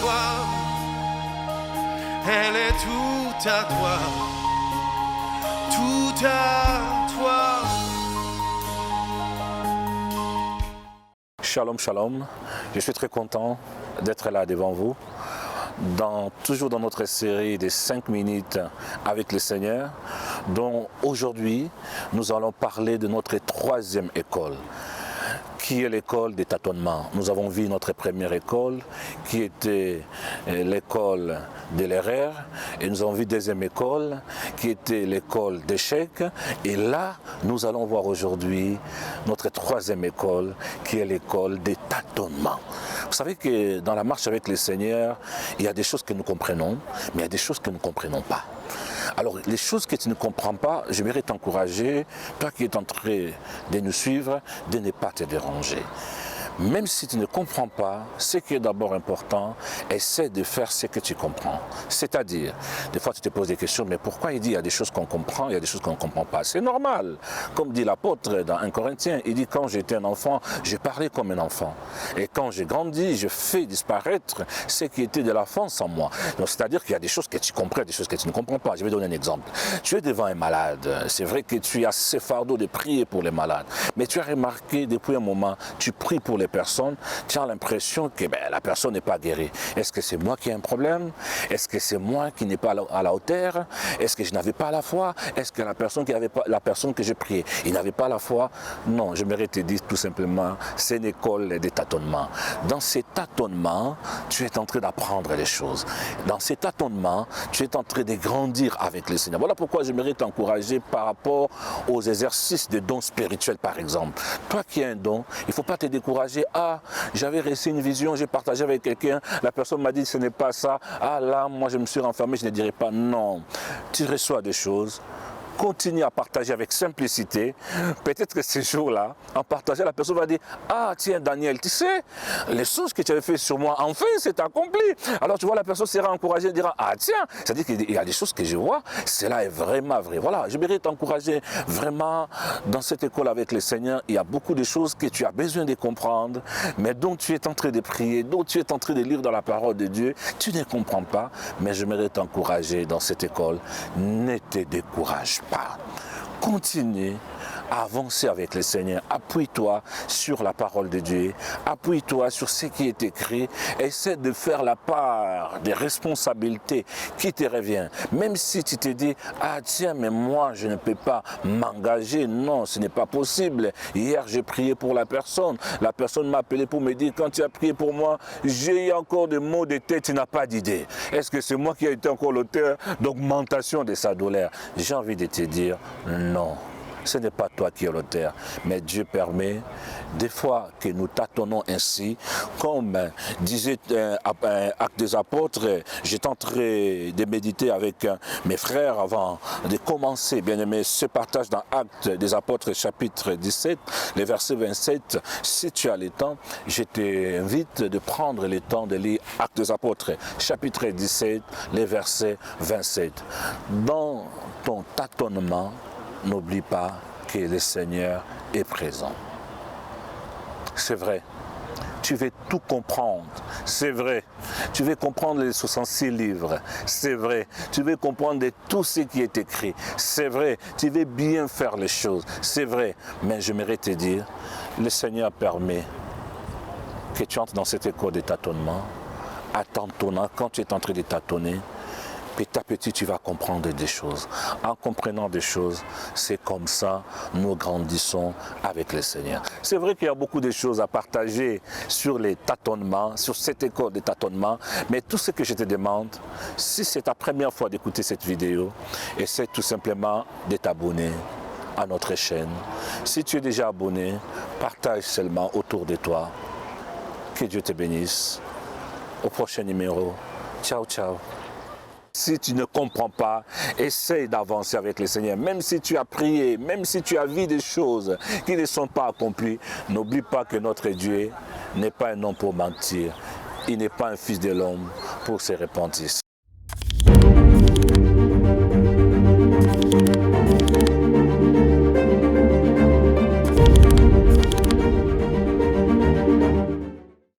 toi, elle est tout à toi, tout à toi. Shalom, shalom. Je suis très content d'être là devant vous, toujours dans notre série des 5 minutes avec le Seigneur, dont aujourd'hui nous allons parler de notre 3e école, qui est l'école des tâtonnements. Nous avons vu notre première école, qui était l'école de l'erreur, et nous avons vu deuxième école, qui était l'école d'échec, et là, nous allons voir aujourd'hui notre 3e école, qui est l'école des tâtonnements. Vous savez que dans la marche avec le Seigneur, il y a des choses que nous comprenons, mais il y a des choses que nous ne comprenons pas. Alors, les choses que tu ne comprends pas, j'aimerais t'encourager, toi qui es en train de nous suivre, de ne pas te déranger. Même si tu ne comprends pas, ce qui est d'abord important, essaie de faire ce que tu comprends. C'est-à-dire, des fois tu te poses des questions, mais pourquoi il dit il y a des choses qu'on comprend, il y a des choses qu'on ne comprend pas? C'est normal. Comme dit l'apôtre dans 1 Corinthiens, il dit quand j'étais un enfant, je parlais comme un enfant. Et quand j'ai grandi, je fais disparaître ce qui était de l'enfance en moi. Donc c'est-à-dire qu'il y a des choses que tu comprends, des choses que tu ne comprends pas. Je vais donner un exemple. Tu es devant un malade. C'est vrai que tu as ce fardeau de prier pour les malades. Mais tu as remarqué depuis un moment, tu pries pour les personnes, tu as l'impression que la personne n'est pas guérie. Est-ce que c'est moi qui ai un problème? Est-ce que c'est moi qui n'ai pas à la hauteur? Est-ce que je n'avais pas la foi? Est-ce que la personne que j'ai priée, il n'avait pas la foi? Non, j'aimerais te dire tout simplement, c'est une école des tâtonnements. Dans ces tâtonnements, tu es en train d'apprendre les choses. Dans ces tâtonnements, tu es en train de grandir avec le Seigneur. Voilà pourquoi j'aimerais t'encourager par rapport aux exercices de dons spirituels, par exemple. Toi qui as un don, il ne faut pas te décourager. Ah, j'avais reçu une vision, j'ai partagé avec quelqu'un, la personne m'a dit ce n'est pas ça. Ah là, moi je me suis renfermé, je ne dirai pas non. Tu reçois des choses. Continue à partager avec simplicité. Peut-être que ces jours-là, en partageant, la personne va dire « Ah, tiens, Daniel, tu sais, les choses que tu avais fait sur moi, enfin, c'est accompli. » Alors, tu vois, la personne sera encouragée et dira « Ah, tiens, c'est-à-dire qu'il y a des choses que je vois, cela est vraiment vrai. » Voilà, je voudrais t'encourager vraiment dans cette école avec le Seigneur. Il y a beaucoup de choses que tu as besoin de comprendre, mais dont tu es en train de prier, dont tu es en train de lire dans la parole de Dieu. Tu ne comprends pas, mais je voudrais t'encourager dans cette école. Ne te décourage pas. Continue à avancer avec le Seigneur. Appuie-toi sur la parole de Dieu. Appuie-toi sur ce qui est écrit. Essaie de faire la part des responsabilités qui te reviennent. Même si tu te dis, ah tiens, mais moi je ne peux pas m'engager. Non, ce n'est pas possible. Hier j'ai prié pour la personne. La personne m'a appelé pour me dire, quand tu as prié pour moi, j'ai eu encore des maux de tête, tu n'as pas d'idée. Est-ce que c'est moi qui ai été encore l'auteur d'augmentation de sa douleur? J'ai envie de te dire, non. Ce n'est pas toi qui es l'auteur, mais Dieu permet des fois que nous tâtonnons ainsi, comme disait Actes des Apôtres. J'étais en train de méditer avec mes frères avant de commencer, bien aimé, ce partage dans Actes des Apôtres chapitre 17, les versets 27. Si tu as le temps, je t'invite de prendre le temps de lire Actes des Apôtres chapitre 17, les versets 27. Dans ton tâtonnement, n'oublie pas que le Seigneur est présent. C'est vrai, tu veux tout comprendre. C'est vrai, tu veux comprendre les 66 livres. C'est vrai, tu veux comprendre de tout ce qui est écrit. C'est vrai, tu veux bien faire les choses. C'est vrai, mais j'aimerais te dire, le Seigneur permet que tu entres dans cette école de tâtonnement. À tâtonnant, quand tu es en train de tâtonner, petit à petit, tu vas comprendre des choses. En comprenant des choses, c'est comme ça nous grandissons avec le Seigneur. C'est vrai qu'il y a beaucoup de choses à partager sur les tâtonnements, sur cette école de tâtonnement, mais tout ce que je te demande, si c'est ta première fois d'écouter cette vidéo, essaie tout simplement de t'abonner à notre chaîne. Si tu es déjà abonné, partage seulement autour de toi. Que Dieu te bénisse. Au prochain numéro. Ciao, ciao. Si tu ne comprends pas, essaye d'avancer avec le Seigneur. Même si tu as prié, même si tu as vu des choses qui ne sont pas accomplies, n'oublie pas que notre Dieu n'est pas un homme pour mentir. Il n'est pas un fils de l'homme pour se repentir.